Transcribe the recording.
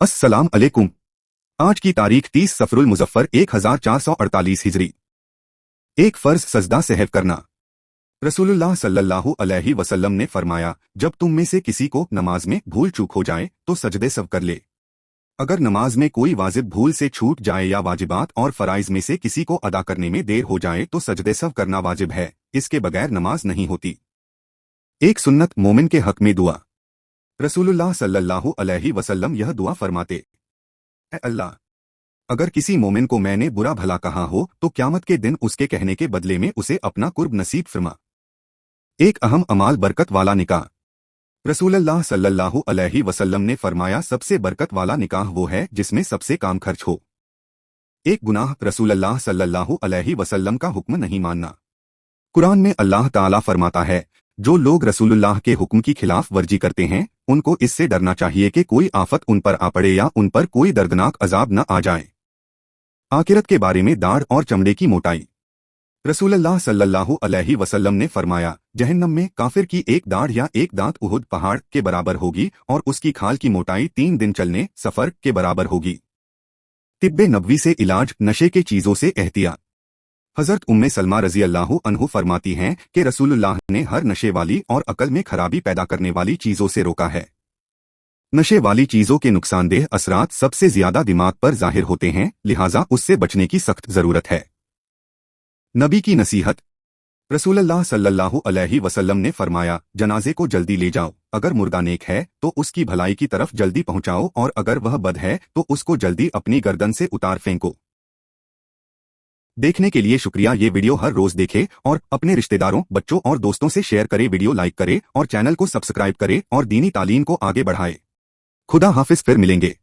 अस्सलाम अलैकुम। आज की तारीख 30 सफरुल मुजफ्फर 1448 हिजरी। एक फर्ज सजदा सहव करना। रसूलुल्लाह सल्लल्लाहु अलैहि वसल्लम ने फरमाया, जब तुम में से किसी को नमाज में भूल चूक हो जाए तो सजदे सव कर ले। अगर नमाज में कोई वाजिब भूल से छूट जाए या वाजिबात और फराइज में से किसी को अदा करने में देर हो जाए तो सजदे सव करना वाजिब है, इसके बगैर नमाज नहीं होती। एक सुन्नत मोमिन के हक में दुआ। रसूलुल्लाह सल्लल्लाहु अलैहि वसल्लम यह दुआ फरमाते, ऐ अल्लाह, अगर किसी मोमिन को मैंने बुरा भला कहा हो तो क़यामत के दिन उसके कहने के बदले में उसे अपना कुर्ब नसीब फरमा। एक अहम अमाल बरकत वाला निकाह। रसूलुल्लाह सल्लल्लाहु अलैहि वसल्लम ने फरमाया, सबसे बरकत वाला निकाह वो है जिसमें सबसे काम खर्च हो। एक गुनाह। रसूलुल्लाह सल्लल्लाहु अलैहि वसल्लम का हुक्म नहीं मानना। कुरान में अल्लाह ताला फरमाता है, जो लोग रसूलुल्लाह के हुक्म की खिलाफ वर्जी करते हैं उनको इससे डरना चाहिए कि कोई आफत उन पर आ पड़े या उन पर कोई दर्दनाक अजाब न आ जाए। आखिरत के बारे में दाढ़ और चमड़े की मोटाई। रसूलुल्लाह सल्लल्लाहु अलैहि वसल्लम ने फरमाया, जहन्नम में काफिर की एक दाढ़ या एक दांत उहुद पहाड़ के बराबर होगी और उसकी खाल की मोटाई 3 दिन चलने सफर के बराबर होगी। तिब्बे नबवी से इलाज। नशे के चीजों से एहतियात। हजरत उम्मे सलमा रजी अल्लाह अन्हु फरमाती हैं कि रसूलुल्लाह ने हर नशे वाली और अकल में खराबी पैदा करने वाली चीजों से रोका है। नशे वाली चीजों के नुकसानदेह असरात सबसे ज्यादा दिमाग पर जाहिर होते हैं, लिहाजा उससे बचने की सख्त जरूरत है। नबी की नसीहत। रसूलुल्लाह सल्लल्लाहु अलैहि वसल्लम ने फरमाया, जनाजे को जल्दी ले जाओ, अगर मुर्दा नेक है तो उसकी भलाई की तरफ जल्दी पहुंचाओ और अगर वह बद है तो उसको जल्दी अपनी गर्दन से उतार फेंको। देखने के लिए शुक्रिया। ये वीडियो हर रोज देखें और अपने रिश्तेदारों, बच्चों और दोस्तों से शेयर करें। वीडियो लाइक करें और चैनल को सब्सक्राइब करें और दीनी तालीम को आगे बढ़ाएं। खुदा हाफिज, फिर मिलेंगे।